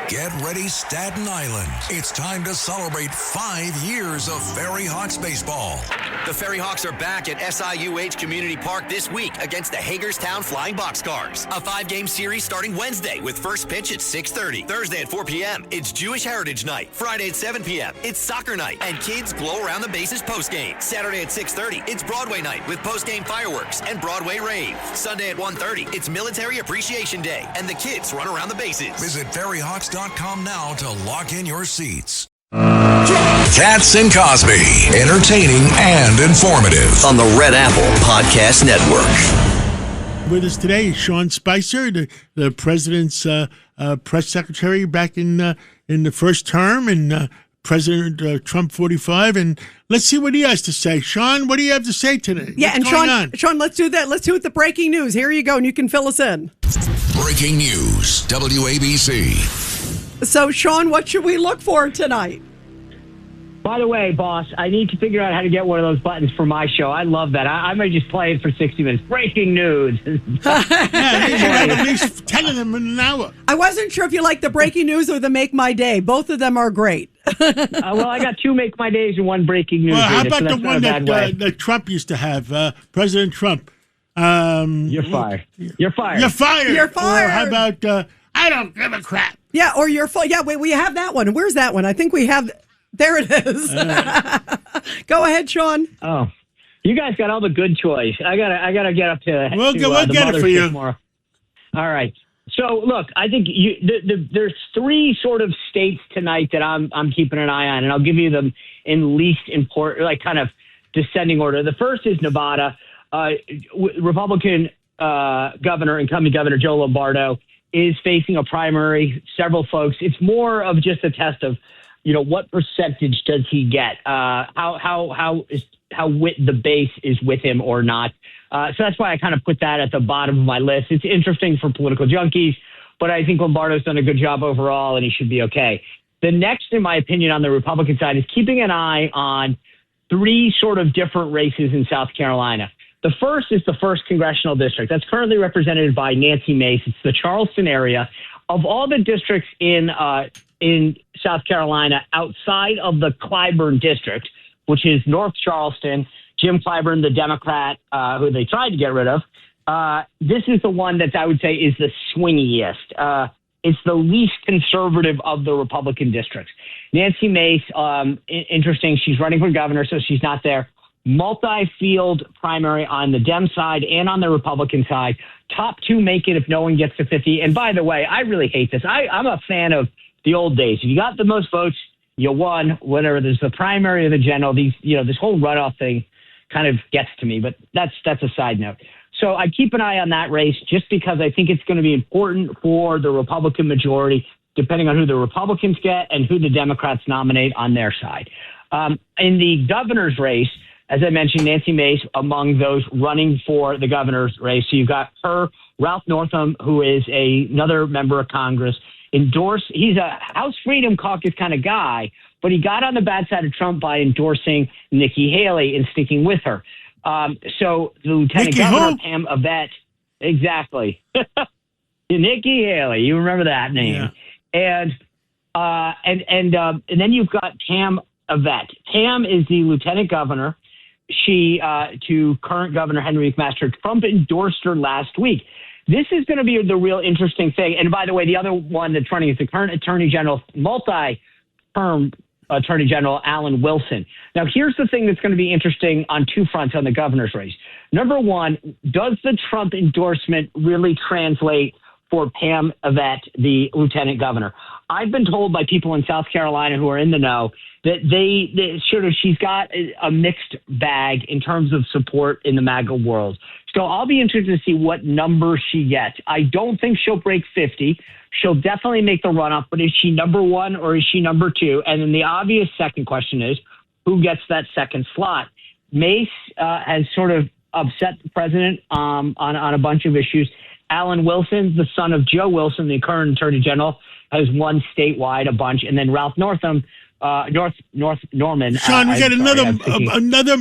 Get ready, Staten Island. It's time to celebrate 5 years of Ferry Hawks baseball. The Ferry Hawks are back at SIUH Community Park this week against the Hagerstown Flying Boxcars. A 5-game series starting Wednesday with first pitch at 6:30. Thursday at 4 p.m., it's Jewish Heritage Night. Friday at 7 p.m., it's Soccer Night. And kids glow around the bases postgame. Saturday at 6:30, it's Broadway Night with postgame fireworks and Broadway Rave. Sunday at 1:30, it's Military Appreciation Day, and the kids run around the bases. Visit ferryhawks.com now to lock in your seats. Katz and Cosby, entertaining and informative On the Red Apple Podcast Network. With us today is Sean Spicer, the president's press secretary back in the first term, and President Trump 45. And let's see what he has to say. Sean, what do you have to say today? Yeah, What's and going Sean, let's do that. Let's do it. The breaking news. Here you go, and you can fill us in. Breaking news, WABC. So, Sean, what should we look for tonight? By the way, boss, I need to figure out how to get one of those buttons for my show. I love that. I might just play it for 60 minutes. Breaking news. Yeah, you should have at least 10 of them in an hour. I wasn't sure if you like the breaking news or the make my day. Both of them are great. Well, I got 2 make my days and 1 breaking news. Well, how about so the one that Trump used to have, President Trump? You're fired. You're fired. You're fired. You're fired. Or how about, I don't give a crap. Yeah, or you're full. Yeah, wait, we have that one. Where's that one? I think we have. There it is. Go ahead, Sean. Oh, you guys got all the good choice. I gotta get up to. We'll get it for you. All right. So look, I think there's 3 sort of states tonight that I'm keeping an eye on, and I'll give you them in least important, like kind of descending order. The first is Nevada. Republican governor, incumbent Governor Joe Lombardo, is facing a primary. Several folks. It's more of just a test of, what percentage does he get? How the base is with him or not. So that's why I kind of put that at the bottom of my list. It's interesting for political junkies, but I think Lombardo's done a good job overall, and he should be okay. The next, in my opinion, on the Republican side is keeping an eye on 3 sort of different races in South Carolina. The first is the 1st Congressional District. That's currently represented by Nancy Mace. It's the Charleston area. Of all the districts in South Carolina outside of the Clyburn District, which is North Charleston, Jim Clyburn, the Democrat, who they tried to get rid of, this is the one that I would say is the swingiest. It's the least conservative of the Republican districts. Nancy Mace, interesting, she's running for governor, so she's not there. Multi-field primary on the Dem side and on the Republican side. Top 2 make it if no one gets to 50. And by the way, I really hate this. I'm a fan of the old days. If you got the most votes, you won. Whatever, there's the primary or the general. These, this whole runoff thing kind of gets to me. But that's a side note. So I keep an eye on that race just because I think it's going to be important for the Republican majority, depending on who the Republicans get and who the Democrats nominate on their side. In the governor's race, as I mentioned, Nancy Mace among those running for the governor's race. So you've got her, Ralph Northam, who is another member of Congress, endorsed. He's a House Freedom Caucus kind of guy, but he got on the bad side of Trump by endorsing Nikki Haley and sticking with her. So the Lieutenant Governor, Pam Yvette, exactly. Nikki Haley, you remember that name. Yeah. And then you've got Pam Yvette. Pam is the Lieutenant Governor. She, to current Governor Henry McMaster, Trump endorsed her last week. This is going to be the real interesting thing. And by the way, the other one that's running is the current Attorney General, multi-term Attorney General Alan Wilson. Now, here's the thing that's going to be interesting on 2 fronts on the governor's race. Number one, does the Trump endorsement really translate for Pam Yvette, the Lieutenant Governor? I've been told by people in South Carolina who are in the know that she's got a mixed bag in terms of support in the MAGA world. So I'll be interested to see what number she gets. I don't think she'll break 50. She'll definitely make the run-up, but is she number 1 or is she number 2? And then the obvious second question is, who gets that second slot? Mace has sort of upset the president on a bunch of issues. Alan Wilson, the son of Joe Wilson, the current Attorney General, has won statewide a bunch. And then Ralph Northam, North Norman. Sean, we got another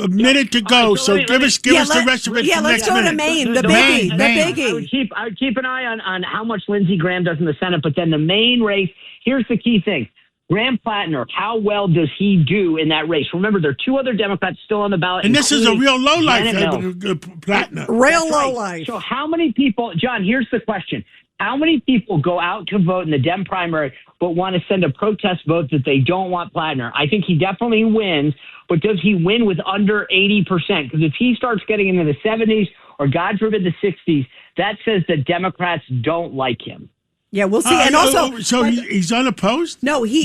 minute to go, right, so give us the rest of it. Yeah, for let's next go minute. to Maine. The Maine. biggie. I would keep an eye on how much Lindsey Graham does in the Senate, but then the main race. Here's the key thing: Graham Platner. How well does he do in that race? Remember, there are two other Democrats still on the ballot, And this is a real low life, Janet Mills. Platner. Real That's low right. life. So how many people, John, here's the question. How many people go out to vote in the Dem primary but want to send a protest vote that they don't want Platner? I think he definitely wins, but does he win with under 80%? Because if he starts getting into the 70s or, God forbid, the 60s, that says that Democrats don't like him. Yeah, we'll see. And also, so he's unopposed? No, he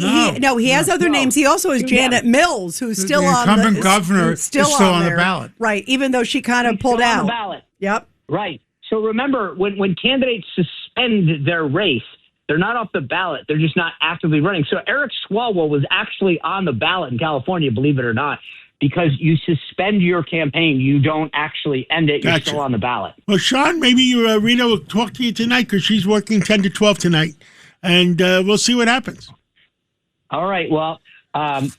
has other names. He also has Janet Mills, who's still on the incumbent governor is still on the there. ballot. Right, even though she kind of pulled out. On the ballot. Yep. Right. So remember, when candidates suspend their race, they're not off the ballot. They're just not actively running. So Eric Swalwell was actually on the ballot in California, believe it or not, because you suspend your campaign. You don't actually end it. You're Gotcha. still on the ballot. Well, Sean, maybe Rita will talk to you tonight because she's working 10 to 12 tonight, and we'll see what happens. All right. Well,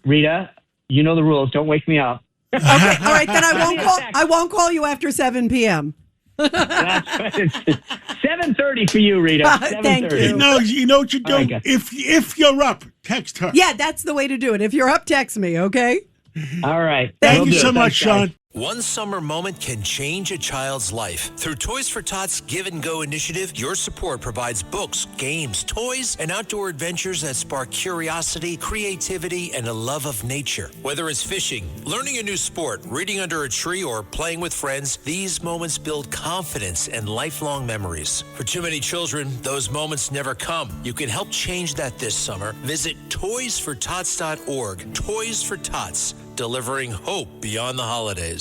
Rita, you know the rules. Don't wake me up. Okay. All right, then I won't call you after 7 p.m. That's 7:30 for you, Rita. Thank you. You know what you do? All right, if you're up, text her. Yeah, that's the way to do it. If you're up, text me, okay? All right. Thank Will you do. so much, Thanks, guys. Sean. One summer moment can change a child's life. Through Toys for Tots Give and Go initiative, your support provides books, games, toys, and outdoor adventures that spark curiosity, creativity, and a love of nature. Whether it's fishing, learning a new sport, reading under a tree, or playing with friends, these moments build confidence and lifelong memories. For too many children, those moments never come. You can help change that this summer. Visit toysfortots.org. Toys for Tots, delivering hope beyond the holidays.